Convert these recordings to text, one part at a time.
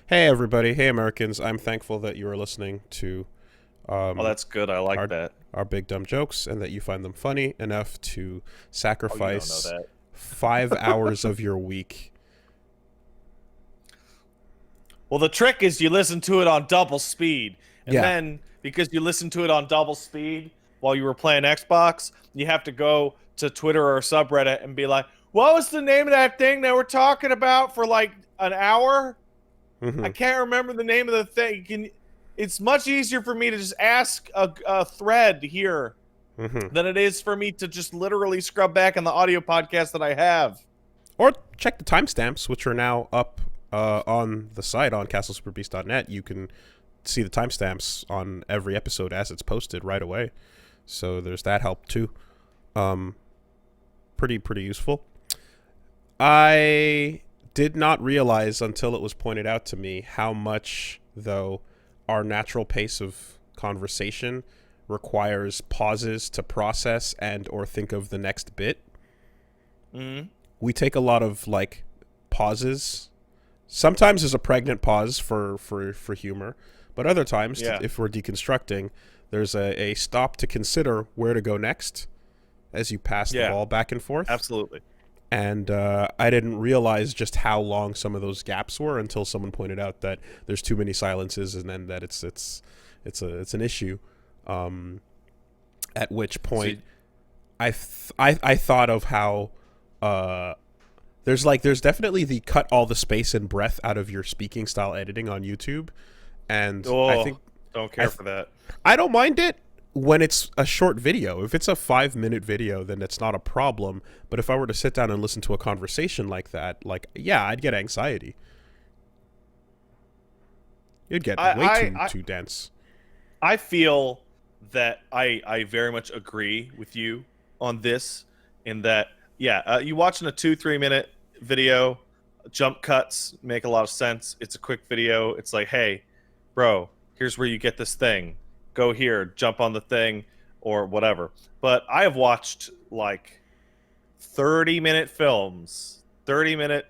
Hey everybody, hey Americans. I'm thankful that you are listening to Oh, um, that's good. I like our that. our big dumb jokes and that you find them funny enough to Oh, you don't know sacrifice that. 5 hours of your week. Well, the trick is you listen to it on double speed. And Yeah. then, because you listen to it on double speed while you were playing Xbox, you have to go to Twitter or subreddit and be like, what was the name of that thing that we're talking about for like an hour? I hmm can't remember the name of the thing. It's much easier for me to just ask a thread here hmm than it is for me to just literally scrub back in the audio podcast that I have. Or check the timestamps, which are now up on the site on castlesuperbeast.net. You can see the timestamps on every episode as it's posted right away. So there's that help too. Um, pretty useful. I did not realize until it was pointed out to me how much, though, our natural pace of conversation requires pauses to process and or think of the next bit. Mm-hmm. We take a lot of like pauses. Sometimes there's a pregnant pause for humor, but other times, Yeah. if we're deconstructing, there's a stop to consider where to go next as you pass the Yeah. ball back and forth. Absolutely. And I didn't realize just how long some of those gaps were until someone pointed out that there's too many silences, and then that it's an issue. Um, at which So point I thought of how uh, there's definitely the cut all the space and breath out of your speaking style editing on YouTube, and I Oh, think don't I care for that. I don't mind it when it's a short video. If it's a 5 minute video, then it's not a problem. But if I were to sit down and listen to a conversation like that, like, yeah, I'd get anxiety. It'd get I way I I, too dense. I feel that I very much agree with you on this. In that, yeah, you watching a 2-3 minute video, jump cuts make a lot of sense. It's a quick video. It's like, hey, bro, here's where you get this thing. Go here, jump on the thing, or whatever. But I have watched like 30-minute films, 30-minute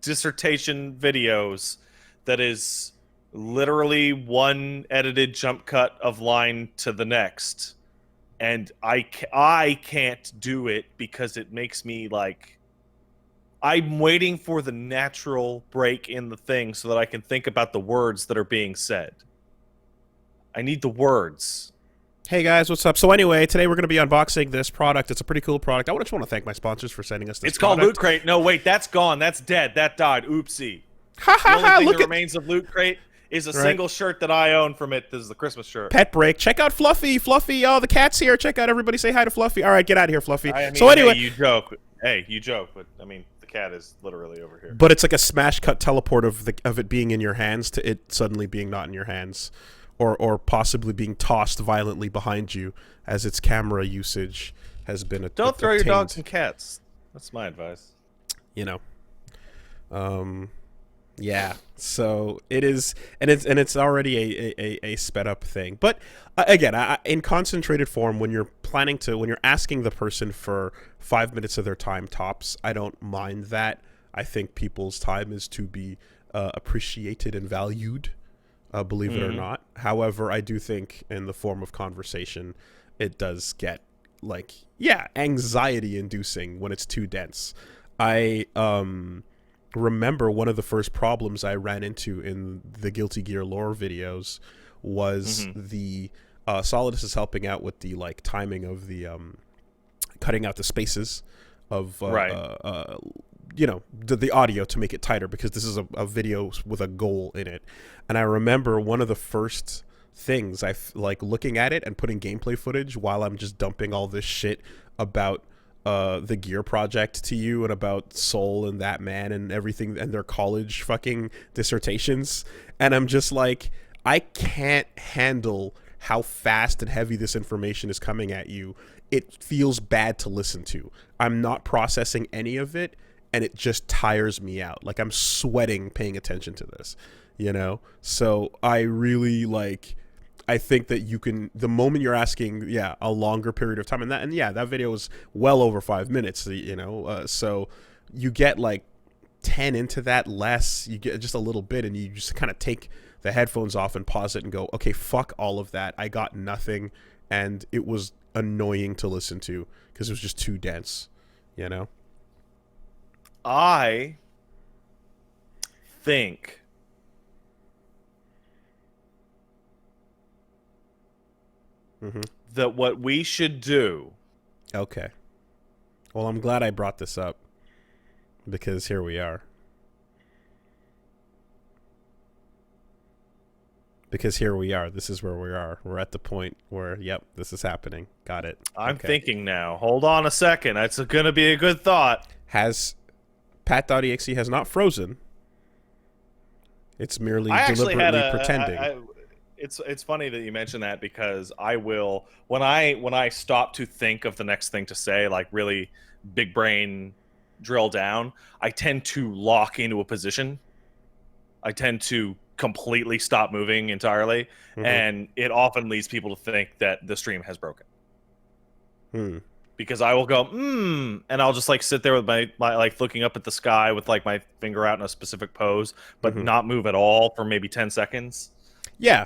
dissertation videos that is literally one edited jump cut of line to the next. And I can't do it because it makes me like I'm waiting for the natural break in the thing so that I can think about the words that are being said. I need the words. Hey guys, what's up? So anyway, today we're going to be unboxing this product. It's a pretty cool product. I just want to thank my sponsors for sending us this It's called Loot product. Crate. No, wait, that's gone. That's dead. That died. Oopsie. Ha The ha only ha! thing that Look at remains of Loot Crate is a right. single shirt that I own from it. This is the Christmas shirt. Pet break. Check out Fluffy. Fluffy. Oh, the cat's here. Check out everybody. Say hi to Fluffy. All right, get out of here, Fluffy. I mean, So anyway, hey, you joke. Hey, you joke, but I mean, the cat is literally over here. but it's like a smash cut teleport of it being in your hands to it suddenly being not in your hands, or possibly being tossed violently behind you as its camera usage has been Don't throw your dogs attained. and cats. That's my advice. You know, um, yeah. So it is, and it's already a sped up thing. But again, in concentrated form, when when you're asking the person for 5 minutes of their time tops, I don't mind that. I think people's time is to be appreciated and valued, believe it or Mm-hmm. not. However, I do think in the form of conversation, it does get like, yeah, anxiety inducing when it's too dense. I remember one of the first problems I ran into in the Guilty Gear lore videos was Mm-hmm. the Solidus is helping out with the like timing of the cutting out the spaces of Right. the audio to make it tighter, because this is a video with a goal in it. And I remember one of the first things like looking at it and putting gameplay footage while I'm just dumping all this shit about the Gear Project to you, and about Soul and that man and everything and their college fucking dissertations, and I'm just like, I can't handle how fast and heavy this information is coming at you. It feels bad to listen to. I'm not processing any of it, and it just tires me out. Like, I'm sweating paying attention to this, you know? So I really like, I think that you can, the moment you're asking, yeah, a longer period of time, and yeah, that video was well over 5 minutes, you know? So you get like 10 into that, less, you get just a little bit, and you just kind of take the headphones off and pause it and go, okay, fuck all of that. I got nothing, and it was annoying to listen to because it was just too dense, you know? I think that what we should do. Okay. Well, I'm glad I brought this up because here we are. This is where we are. We're at the point where, yep, this is happening. Got it. I'm thinking now. Hold on a second. It's going to be a good thought. Has Pat.exe has not frozen. It's merely deliberately pretending. It's funny that you mention that because I will, when I stop to think of the next thing to say, like really big brain drill down, I tend to lock into a position. I tend to completely stop moving entirely, and it often leads people to think that the stream has broken. Because I will go, and I'll just like sit there with my like looking up at the sky with like my finger out in a specific pose, but not move at all for maybe 10 seconds. Yeah.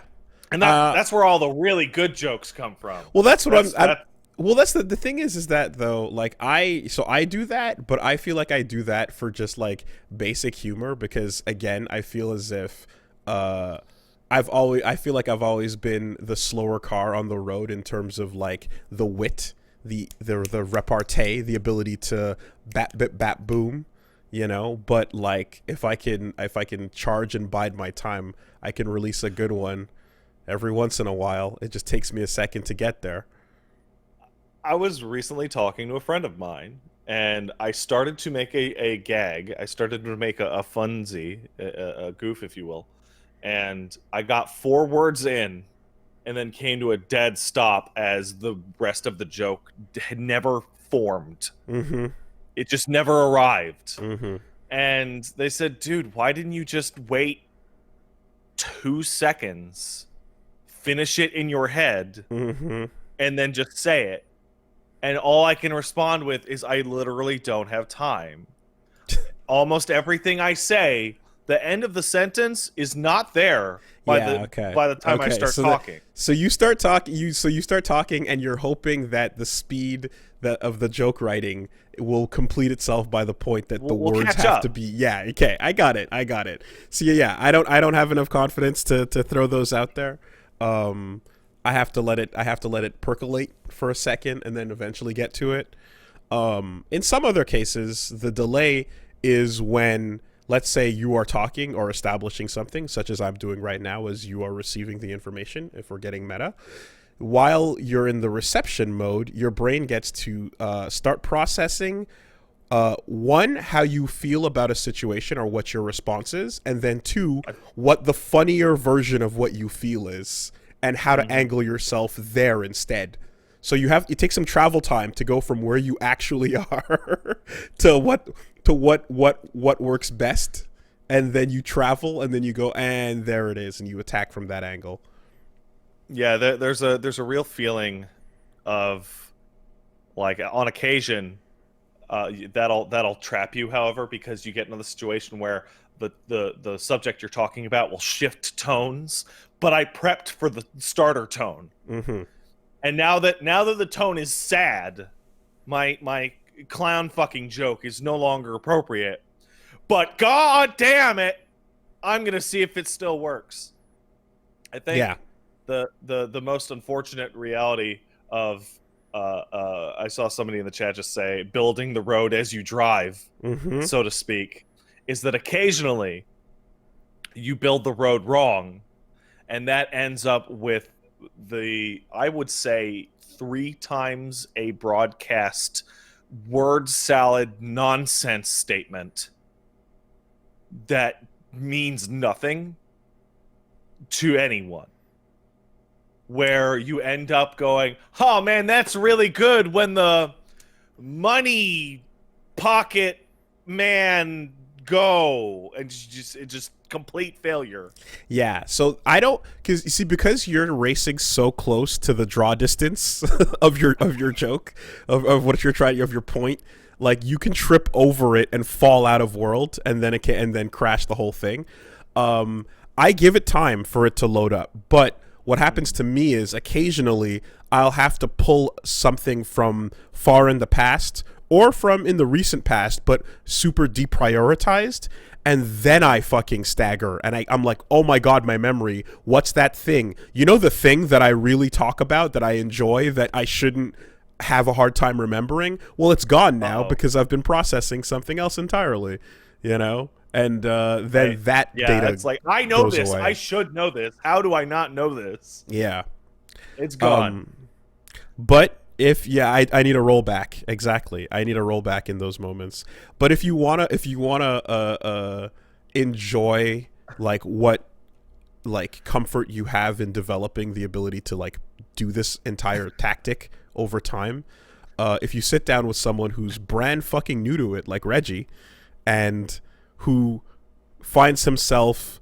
And that's where all the really good jokes come from. Well, that's the thing is that though, like I do that, but I feel like I do that for just like basic humor because again, I feel as if I feel like I've always been the slower car on the road in terms of like the wit, the repartee, the ability to bat boom, you know. But like if I can charge and bide my time, I can release a good one every once in a while. It just takes me a second to get there. I was recently talking to a friend of mine, and I started to make a gag. I started to make a funsy, a goof, if you will. And I got 4 words in, and then came to a dead stop as the rest of the joke had never formed. It just never arrived. And they said, dude, why didn't you just wait 2 seconds, finish it in your head, and then just say it? And all I can respond with is, I literally don't have time. Almost everything I say, the end of the sentence is not there by the time I start talking. So you start talking, and you're hoping that the speed of the joke writing will complete itself by the point that the words have to be. Yeah, okay, I got it. So yeah, I don't have enough confidence to throw those out there. I have to let it percolate for a second and then eventually get to it. In some other cases, the delay is when, let's say, you are talking or establishing something, such as I'm doing right now as you are receiving the information, if we're getting meta. While you're in the reception mode, your brain gets to start processing, one, how you feel about a situation or what your response is, and then 2, what the funnier version of what you feel is, and how to angle yourself there instead. So you take some travel time to go from where you actually are to what works best, and then you travel, and then you go, and there it is, and you attack from that angle. Yeah, there's a real feeling of, like, on occasion, that'll trap you, however, because you get into the situation where the subject you're talking about will shift tones, but I prepped for the starter tone. And now that the tone is sad, my clown fucking joke is no longer appropriate. But god damn it, I'm gonna see if it still works. I think the most unfortunate reality of I saw somebody in the chat just say building the road as you drive, so to speak, is that occasionally you build the road wrong, and that ends up with I would say 3 times a broadcast word salad nonsense statement that means nothing to anyone, where you end up going, oh man, that's really good when the money pocket man go, and it just complete failure. Yeah, so I don't, because you see, because you're racing so close to the draw distance of your joke, of what you're trying, of your point, Like you can trip over it and fall out of world, and then it can, and then crash the whole thing. I give it time for it to load up, but what happens to me is occasionally I'll have to pull something from far in the past or from in the recent past, but super deprioritized. And then I fucking stagger and I'm like, oh my God, my memory. What's that thing? You know, the thing that I really talk about, that I enjoy, that I shouldn't have a hard time remembering? Well, it's gone now because I've been processing something else entirely, you know? And then that data it's like, I know goes this. away. I should know this. How do I not know this? Yeah. It's gone. But if I need a rollback. Exactly, I need a rollback in those moments. But if you wanna enjoy like what like comfort you have in developing the ability to like do this entire tactic over time, if you sit down with someone who's brand fucking new to it, like Reggie, and who finds himself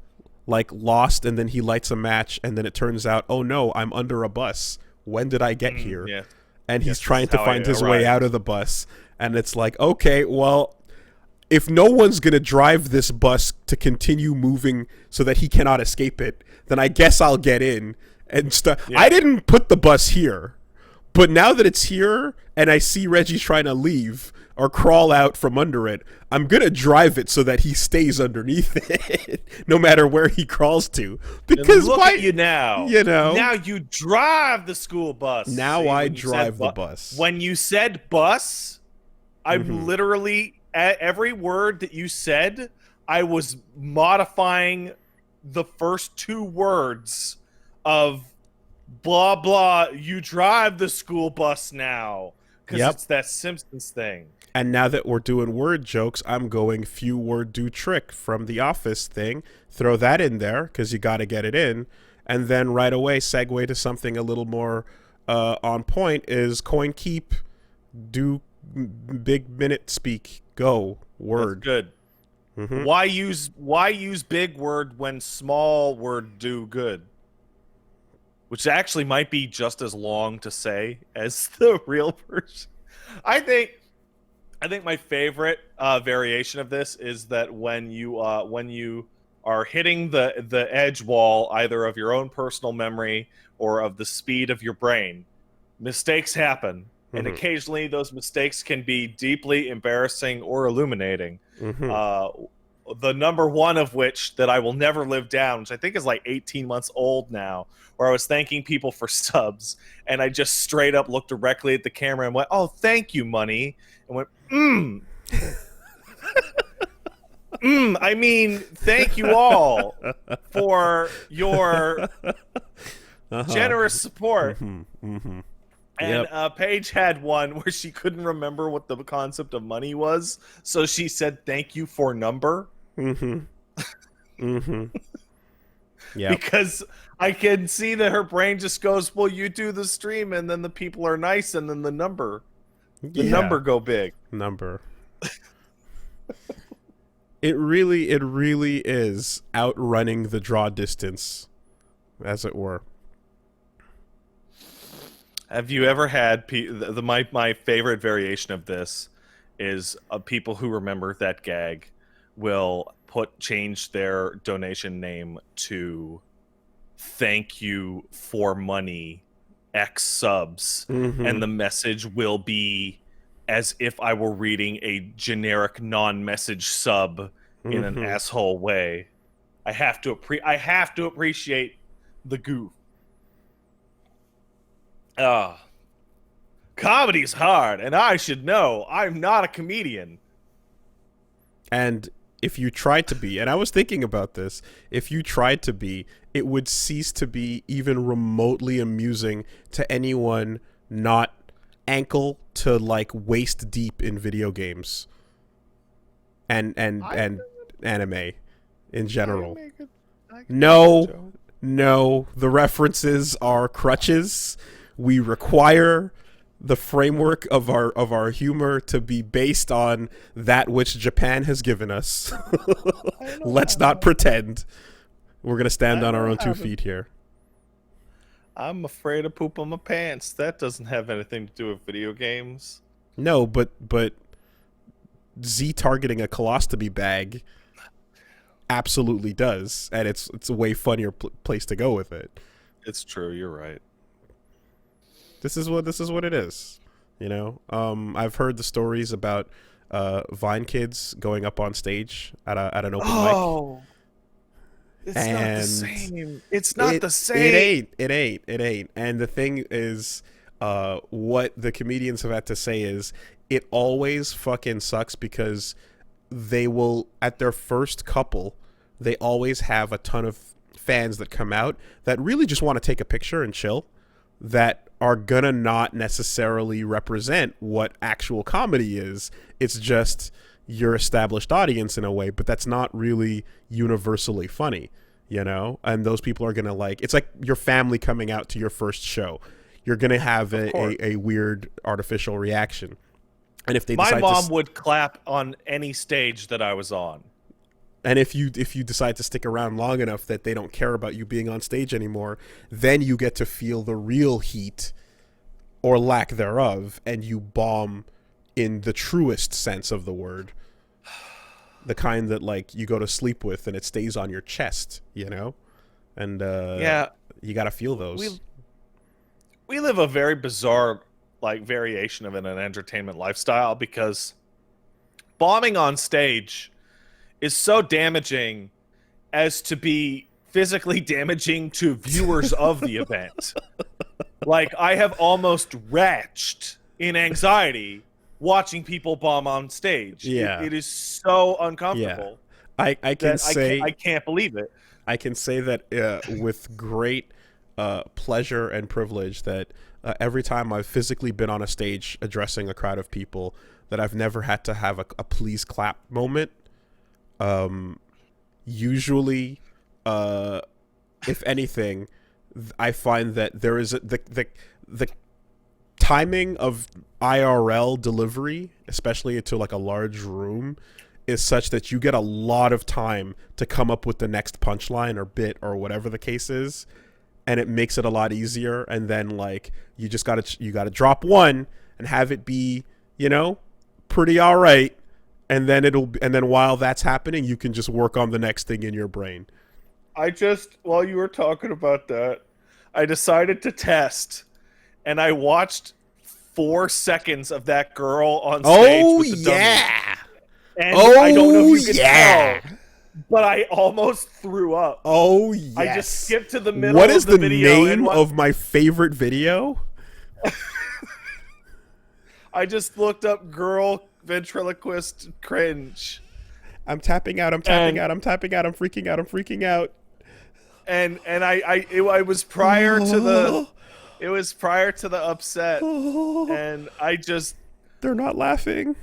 like lost, and then he lights a match, and then it turns out, oh no, I'm under a bus. When did I get here? Yeah. And he's trying to find his way out of the bus. And it's like, okay, well, if no one's going to drive this bus to continue moving so that he cannot escape it, then I guess I'll get in and stuff. Yeah. I didn't put the bus here, but now that it's here and I see Reggie trying to leave or crawl out from under it, I'm going to drive it so that he stays underneath it no matter where he crawls to. Because look at you now. You know. Now you drive the school bus. Now I drive the bus. When you said bus, I'm literally, at every word that you said, I was modifying the first two words of blah, blah, you drive the school bus now. Because it's that Simpsons thing. And now that we're doing word jokes, I'm going few word do trick from the Office thing. Throw that in there because you got to get it in. And then right away segue to something a little more on point is coin keep, do big minute speak, go, word. That's good. Why use big word when small word do good? Which actually might be just as long to say as the real version. I think my favorite variation of this is that when you are hitting the edge wall, either of your own personal memory or of the speed of your brain, mistakes happen, and occasionally those mistakes can be deeply embarrassing or illuminating. The number one of which that I will never live down, which I think is like 18 months old now, where I was thanking people for subs, and I just straight up looked directly at the camera and went, "Oh, thank you, money," and went, I mean, thank you all for your generous support. And Paige had one where she couldn't remember what the concept of money was, so she said, "Thank you for number." Yeah. Because I can see that her brain just goes, "Well, you do the stream, and then the people are nice, and then the number go big." Number. It really is outrunning the draw distance, as it were. Have you ever had my favorite variation of this is people who remember that gag will change their donation name to "Thank you for money X subs," and the message will be as if I were reading a generic non-message sub in an asshole way. I have to appreciate the goof. Comedy's hard, and I should know. I'm not a comedian. And if you tried to be, and I was thinking about this, if you tried to be, it would cease to be even remotely amusing to anyone not ankle to like waist deep in video games and anime in general. No, the references are crutches. We require the framework of our humor to be based on that which Japan has given us. Let's not pretend. We're going to stand on our own 2 feet here. I'm afraid of poop on my pants. That doesn't have anything to do with video games. No, but Z targeting a colostomy bag absolutely does, and it's a way funnier place to go with it. It's true. You're right. This is what it is. You know, I've heard the stories about Vine kids going up on stage at an open mic. It's And not the same. It's not the same. It ain't. And the thing is, what the comedians have had to say is, it always fucking sucks because they will, at their first couple, they always have a ton of fans that come out that really just want to take a picture and chill, that are gonna not necessarily represent what actual comedy is. It's just your established audience in a way, but that's not really universally funny, you know? And those people are gonna like, it's like your family coming out to your first show. You're gonna have a weird artificial reaction. And if they my mom would clap on any stage that I was on. And if you decide to stick around long enough that they don't care about you being on stage anymore, then you get to feel the real heat or lack thereof, and you bomb in the truest sense of the word. The kind that, like, you go to sleep with and it stays on your chest, you know? And yeah, you got to feel those. We live a very bizarre, like, variation of an entertainment lifestyle, because bombing on stage is so damaging as to be physically damaging to viewers of the event. Like, I have almost retched in anxiety watching people bomb on stage. Yeah. It is so uncomfortable. Yeah. I can say... I can't believe it. I can say that with great pleasure and privilege that every time I've physically been on a stage addressing a crowd of people, that I've never had to have a please clap moment. Usually, if anything, I find that there is the timing of IRL delivery, especially to like a large room, is such that you get a lot of time to come up with the next punchline or bit or whatever the case is, and it makes it a lot easier. And then, like, you gotta drop one and have it be, you know, pretty all right. And then while that's happening, you can just work on the next thing in your brain. While you were talking about that, I decided to test, and I watched 4 seconds of that girl on stage with the dummy. And I don't know if you can tell, but I almost threw up. Oh, yes. I just skipped to the middle What of is the video. What is the name of my favorite video? I just looked up girl ventriloquist cringe. I'm tapping out, I'm tapping out, I'm tapping out, I'm freaking out, I'm freaking out. And it was prior to the... It was prior to the upset, and I just... They're not laughing.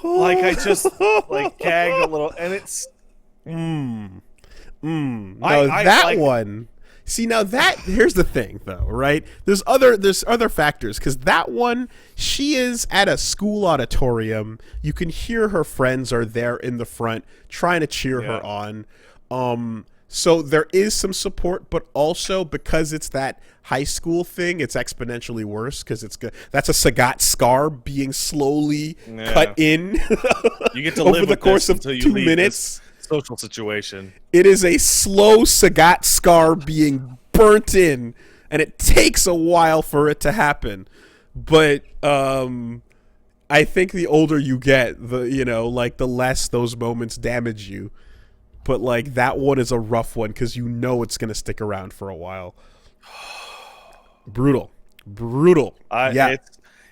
Like, I just, like, gagged a little, and it's... No, that one... See, now that... Here's the thing, though, right? There's other factors, because that one, she is at a school auditorium. You can hear her friends are there in the front trying to cheer her on. So there is some support, but also because it's that high school thing, it's exponentially worse because that's a Sagat scar being slowly cut in. You get to over live the with course this of until you 2 leave minutes. This social situation. It is a slow Sagat scar being burnt in, and it takes a while for it to happen. But I think the older you get, the less those moments damage you. But, like, that one is a rough one because you know it's going to stick around for a while. Brutal. Yeah.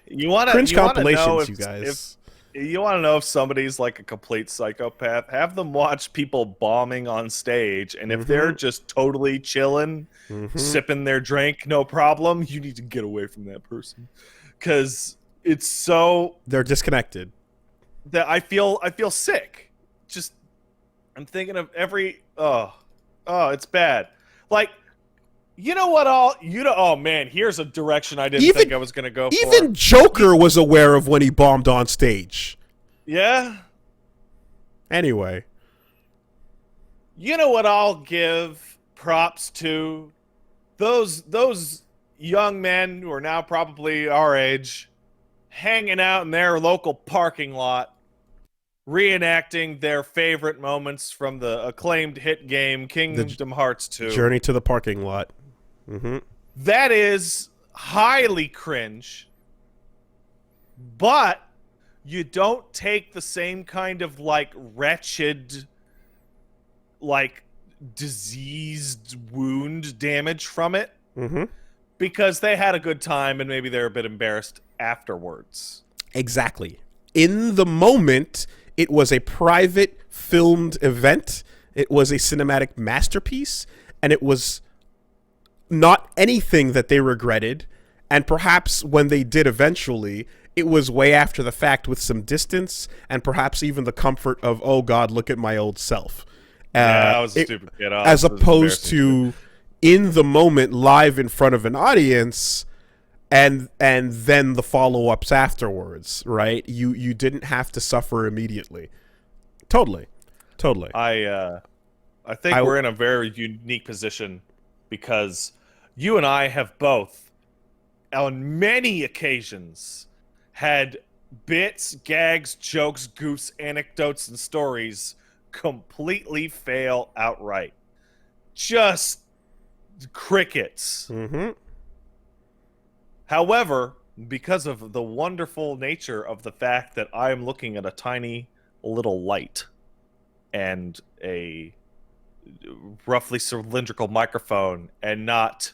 Cringe compilations, you guys. You want to know if somebody's, like, a complete psychopath? Have them watch people bombing on stage, and if they're just totally chilling, sipping their drink, no problem, you need to get away from that person. Because it's so... They're disconnected. That I feel sick. Just... I'm thinking of every... Oh, it's bad. Like, oh, man, here's a direction I didn't think I was going to go for. Even Joker was aware of when he bombed on stage. Yeah? Anyway. You know what I'll give props to? Those young men who are now probably our age, hanging out in their local parking lot, reenacting their favorite moments from the acclaimed hit game Kingdom Hearts 2. Journey to the parking lot. Mm-hmm. That is highly cringe, but you don't take the same kind of like wretched, like diseased wound damage from it, because they had a good time and maybe they're a bit embarrassed afterwards. Exactly. In the moment, it was a private filmed event. It was a cinematic masterpiece, and it was not anything that they regretted. And perhaps when they did eventually, it was way after the fact with some distance and perhaps even the comfort of, oh God, look at my old self. Yeah, I was a stupid kid. As opposed to in the moment, live in front of an audience, and then the follow-ups afterwards, right? You didn't have to suffer immediately. Totally. I think we're in a very unique position because you and I have both, on many occasions, had bits, gags, jokes, goofs, anecdotes, and stories completely fail outright. Just crickets. However, because of the wonderful nature of the fact that I'm looking at a tiny little light and a roughly cylindrical microphone and not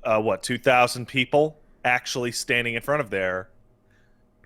2,000 people actually standing in front of there,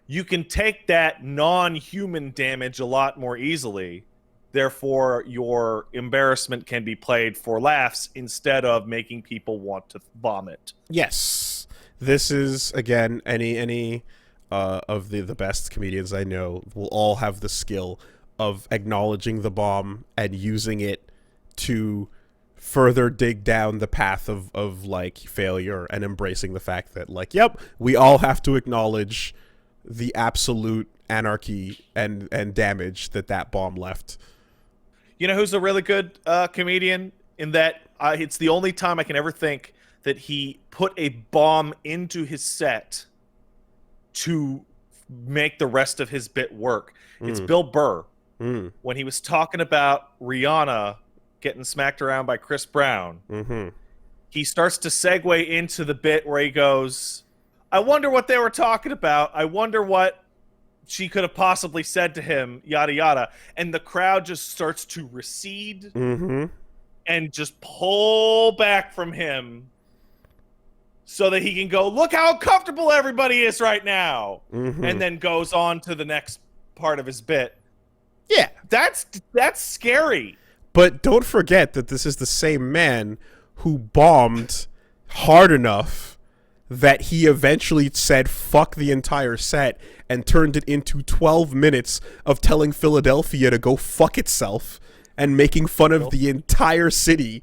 you can take that non-human damage a lot more easily. Therefore, your embarrassment can be played for laughs instead of making people want to vomit. Yes. This is, again, any of the best comedians I know will all have the skill of acknowledging the bomb and using it to further dig down the path of like failure and embracing the fact that, like, yep, we all have to acknowledge the absolute anarchy and damage that bomb left. You know who's a really good comedian in that it's the only time I can ever think that he put a bomb into his set to make the rest of his bit work. It's Bill Burr. When he was talking about Rihanna getting smacked around by Chris Brown, he starts to segue into the bit where he goes, I wonder what they were talking about. I wonder what she could have possibly said to him, yada, yada. And the crowd just starts to recede and just pull back from him so that he can go, look how uncomfortable everybody is right now. And then goes on to the next part of his bit. Yeah. That's scary. But don't forget that this is the same man who bombed hard enough that he eventually said fuck the entire set and turned it into 12 minutes of telling Philadelphia to go fuck itself and making fun of the entire city,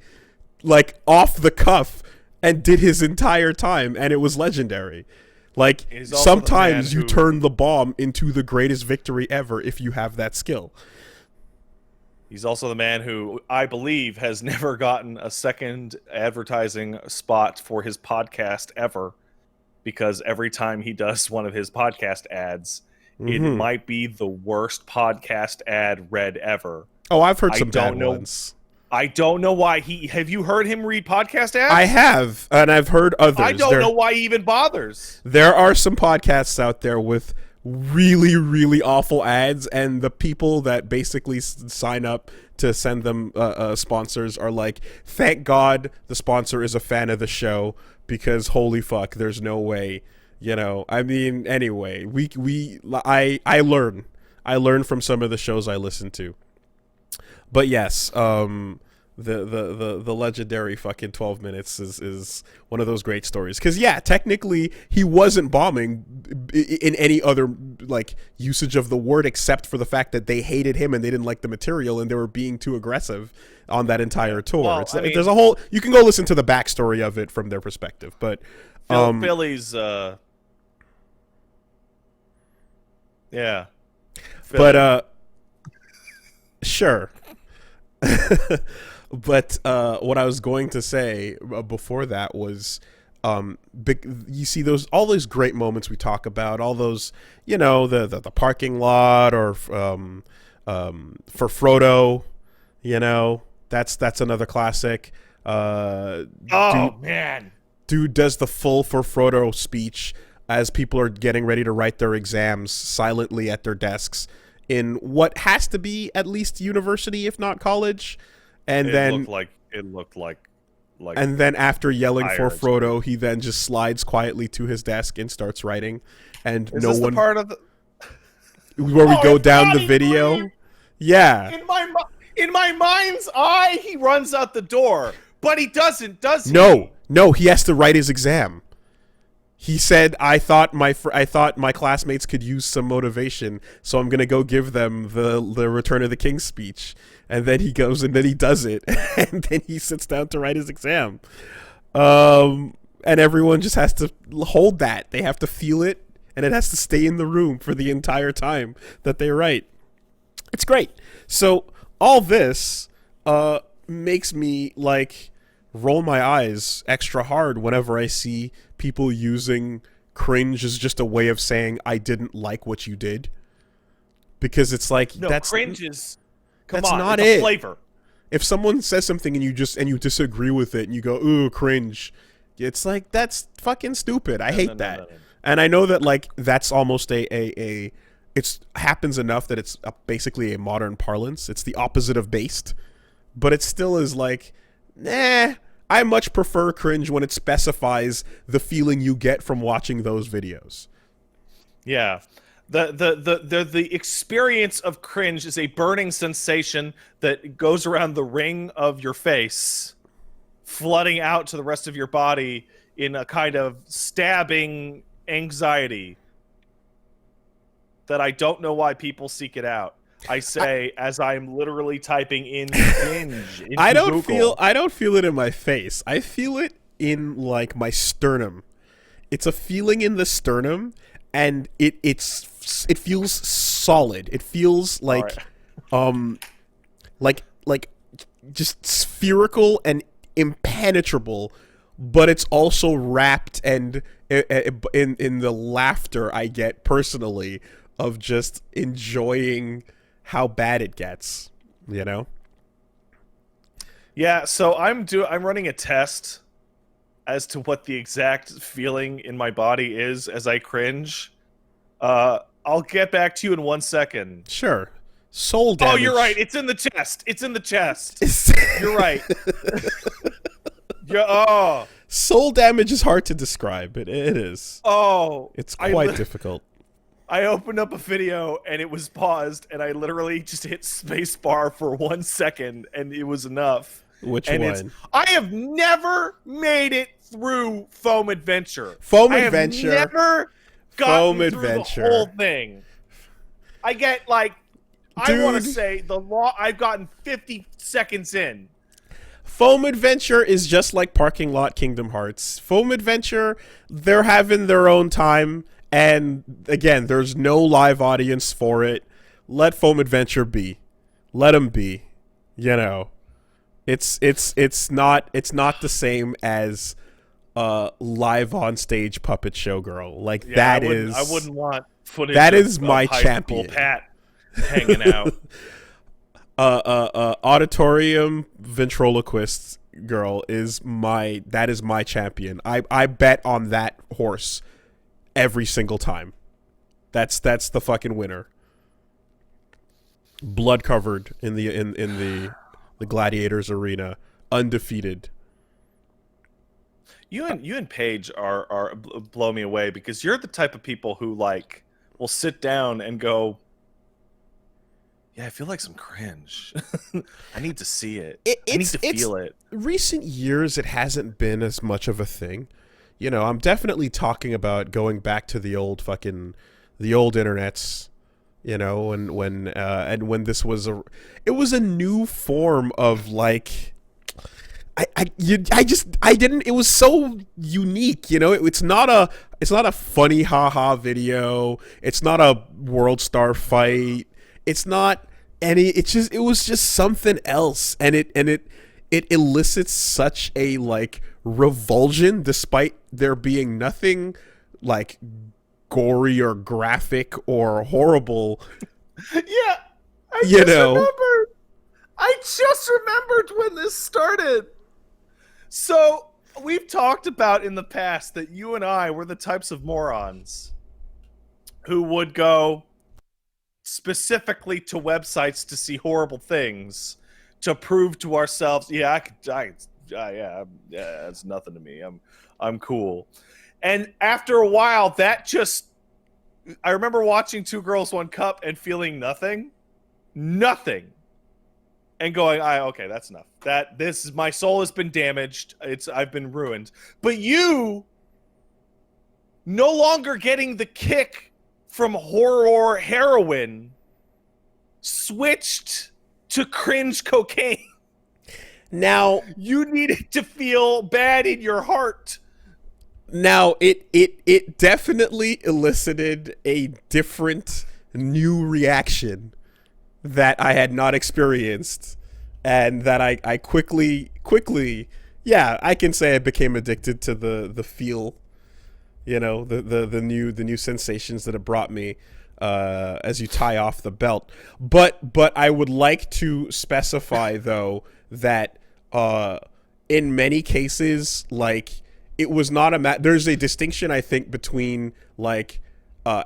like, off the cuff, and did his entire time, and it was legendary. Like, sometimes you turn the bomb into the greatest victory ever if you have that skill. He's also the man who, I believe, has never gotten a second advertising spot for his podcast ever, because every time he does one of his podcast ads, it might be the worst podcast ad read ever. Oh, I've heard some bad ones. I don't know why have you heard him read podcast ads? I have, and I've heard others. I don't know why he even bothers. There are some podcasts out there with really, really awful ads, and the people that basically sign up to send them sponsors are like, thank God the sponsor is a fan of the show, because holy fuck, there's no way, you know. I mean, anyway, I learn from some of the shows I listen to. But yes, the legendary fucking 12 minutes is one of those great stories. Because, yeah, technically, he wasn't bombing in any other, like, usage of the word, except for the fact that they hated him and they didn't like the material and they were being too aggressive on that entire tour. Well, there's a whole... You can go listen to the backstory of it from their perspective, but... Philly's... yeah. Philly. But, sure. But what I was going to say before that was you see all those great moments we talk about, all those, you know, the parking lot, or for Frodo, you know, that's another classic. Man, dude does the full for Frodo speech as people are getting ready to write their exams silently at their desks in what has to be at least university, if not college. And it looked like and then after yelling for higher Frodo, he then just slides quietly to his desk and starts writing. And Is no this one the part of the where we go down the video. Yeah. in my mind's eye, he runs out the door, but he doesn't, does he? No, he has to write his exam. He said, I thought my classmates could use some motivation, so I'm gonna go give them the Return of the King speech. And then he goes and then he does it, and then he sits down to write his exam. And everyone just has to hold that. They have to feel it, and it has to stay in the room for the entire time that they write. It's great. So all this makes me like roll my eyes extra hard whenever I see people using cringe as just a way of saying I didn't like what you did, because it's like cringe is that's not it's a it. flavor. If someone says something and you disagree with it and you go ooh cringe, it's like that's fucking stupid. I hate that. No. And I know that like that's almost it's happens enough that it's basically a modern parlance. It's the opposite of based, but it still is like, nah. I much prefer cringe when it specifies the feeling you get from watching those videos. Yeah. The experience of cringe is a burning sensation that goes around the ring of your face, flooding out to the rest of your body in a kind of stabbing anxiety that I don't know why people seek it out. I say as I'm literally typing in cringe into I don't Google. feel it in my face. I feel it in like my sternum. It's a feeling in the sternum, and it feels solid. It feels like like just spherical and impenetrable, but it's also wrapped and in the laughter I get personally of just enjoying how bad it gets, you know? Yeah, so I'm running a test as to what the exact feeling in my body is as I cringe. I'll get back to you in 1 second. Sure. Soul damage. Oh, you're right. It's in the chest. It's in the chest. You're right. Yeah. Soul damage is hard to describe. It is. Oh. It's quite difficult. I opened up a video and it was paused, and I literally just hit spacebar for 1 second, and it was enough. Which one? I have never made it through Foam Adventure. Foam Adventure. I have never gotten through the whole thing. I get like, I want to say I've gotten 50 seconds in. Foam Adventure is just like Parking Lot Kingdom Hearts. Foam Adventure, they're having their own time. And again, there's no live audience for it. Let Foam Adventure be. Let them be. You know, it's not the same as live on stage puppet show girl. Like I wouldn't want footage. That is my champion. Pat hanging out. Auditorium ventriloquist girl is my champion. I bet on that horse every single time. That's the fucking winner. Blood covered in the gladiators arena, undefeated. You and Paige are blow me away, because you're the type of people who like will sit down and go, yeah, I feel like some cringe. I need to see it. I need to feel it. Recent years, it hasn't been as much of a thing. You know, I'm definitely talking about going back to the old internets, you know, and when this was it was a new form of like, it was so unique, you know. It's not a funny haha video. It's not a World Star fight. It's not it was just something else, and it it elicits such a like revulsion, despite there being nothing like gory or graphic or horrible. Yeah, I just remembered when this started. So we've talked about in the past that you and I were the types of morons who would go specifically to websites to see horrible things to prove to ourselves, yeah, it's nothing to me. I'm cool. And after a while, that just, I remember watching Two Girls, One Cup and feeling nothing, and going, okay, that's enough. My soul has been damaged. I've been ruined. But you, no longer getting the kick from horror heroin, switched to cringe cocaine. Now you needed to feel bad in your heart. Now it definitely elicited a different new reaction that I had not experienced, and that I quickly, yeah, I can say I became addicted to the feel, you know, the new sensations that it brought me as you tie off the belt. But I would like to specify though that in many cases, like, it was not there's a distinction, I think, between like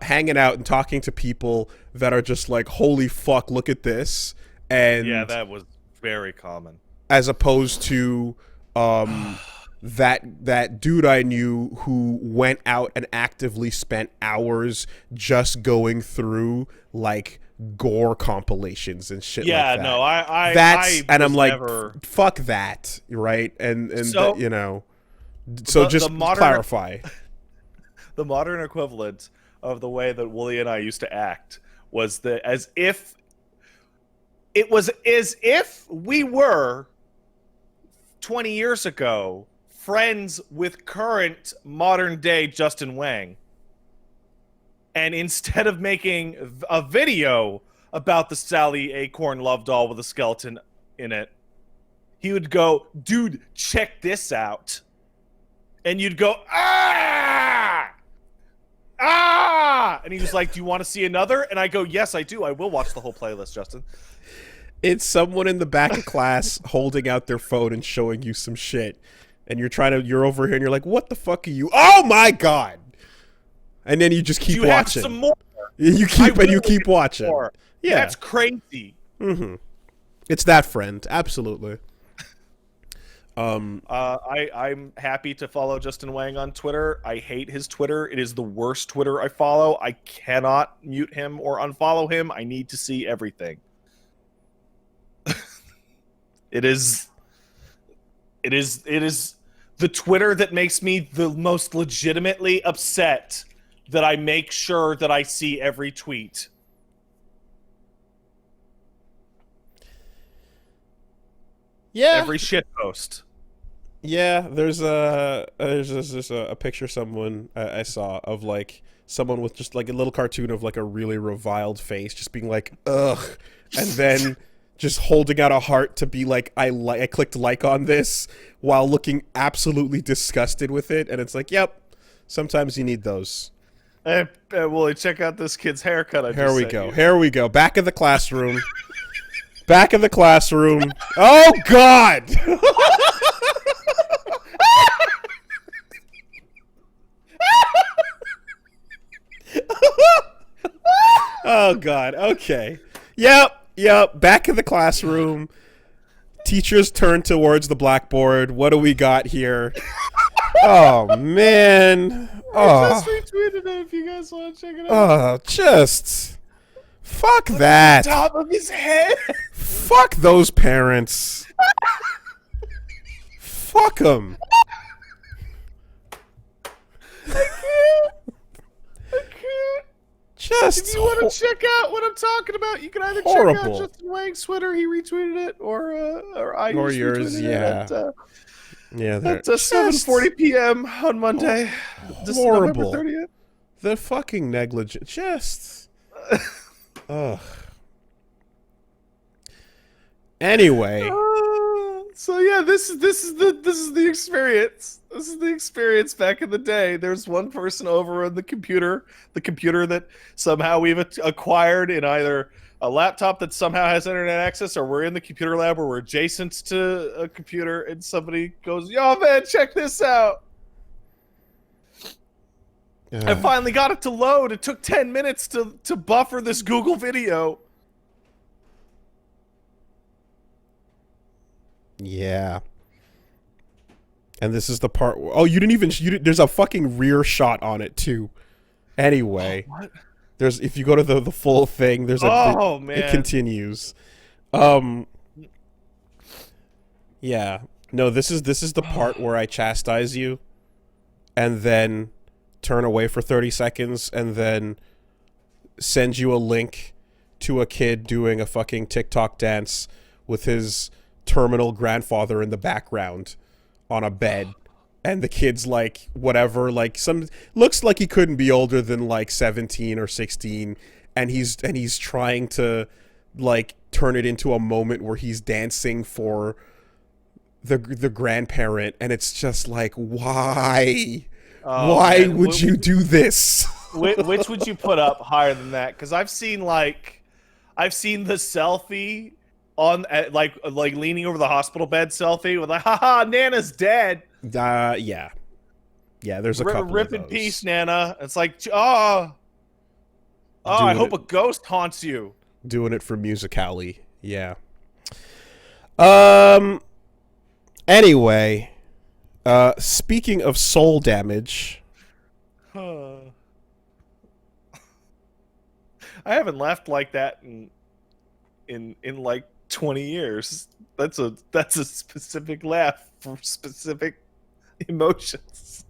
hanging out and talking to people that are just like, holy fuck, look at this, and yeah, that was very common, as opposed to that dude I knew who went out and actively spent hours just going through like gore compilations and shit. Yeah, like that. no, and I'm like, never... fuck that, right? And so, you know, so just clarify. The modern equivalent of the way that Woolie and I used to act was that as if we were 20 years ago friends with current modern day Justin Wang, and instead of making a video about the Sally Acorn love doll with a skeleton in it, he would go, dude, check this out. And you'd go, ah! And he was like, do you want to see another? And I go, yes, I do. I will watch the whole playlist, Justin. It's someone in the back of class holding out their phone and showing you some shit. And you're over here and you're like, what the fuck are you? Oh my God. And then you just keep watching. Have some more? You keep watching. More. Yeah. That's crazy. Mm-hmm. It's that friend. Absolutely. I'm happy to follow Justin Wang on Twitter. I hate his Twitter. It is the worst Twitter I follow. I cannot mute him or unfollow him. I need to see everything. It is the Twitter that makes me the most legitimately upset, that I make sure that I see every tweet. Yeah. Every shit post. Yeah, there's a picture someone I saw of like someone with just like a little cartoon of like a really reviled face, just being like, ugh, and then just holding out a heart to be like, I clicked like on this while looking absolutely disgusted with it, and it's like, yep, sometimes you need those. Hey, Woolie, check out this kid's haircut. Here we go. Back in the classroom. Back in the classroom. Oh God. Oh God. Okay. Yep. Back in the classroom. Teachers turn towards the blackboard. What do we got here? Oh man. I just retweeted it if you guys want to check it out. Oh, just fuck that. Top of his head. Fuck those parents. Fuck them. I can't. Just if you want to check out what I'm talking about, you can either check out Justin Wang's Twitter, he retweeted it, or I or yours, yeah. At 7:40 p.m. on Monday, horrible. November 30th. The fucking negligence, just ugh. Anyway, So yeah, this is the experience. This is the experience back in the day. There's one person over on the computer that somehow we've acquired in either a laptop that somehow has internet access, or we're in the computer lab where we're adjacent to a computer, and somebody goes, "Yo, man, check this out." I finally got it to load. It took 10 minutes to buffer this Google video. Yeah. And this is the part. Oh, you didn't even. There's a fucking rear shot on it too. Anyway, What? there's if you go to the full thing, there's a. Oh, man. It continues. Yeah. No, this is the part where I chastise you, and then turn away for 30 seconds, and then send you a link to a kid doing a fucking TikTok dance with his terminal grandfather in the background on a bed, and the kid's like whatever, like some looks like he couldn't be older than like 17 or 16, and he's trying to like turn it into a moment where he's dancing for the grandparent, and it's just like, why would you do this? Which would you put up higher than that? Because I've seen the selfie on like leaning over the hospital bed selfie with like, haha, Nana's dead. Yeah, there's a couple Rip of in those. peace, Nana. It's like, I hope a ghost haunts you. Doing it for Musical.ly. Yeah. Anyway, speaking of soul damage, I haven't laughed like that in like 20 years. That's a specific laugh for specific emotions.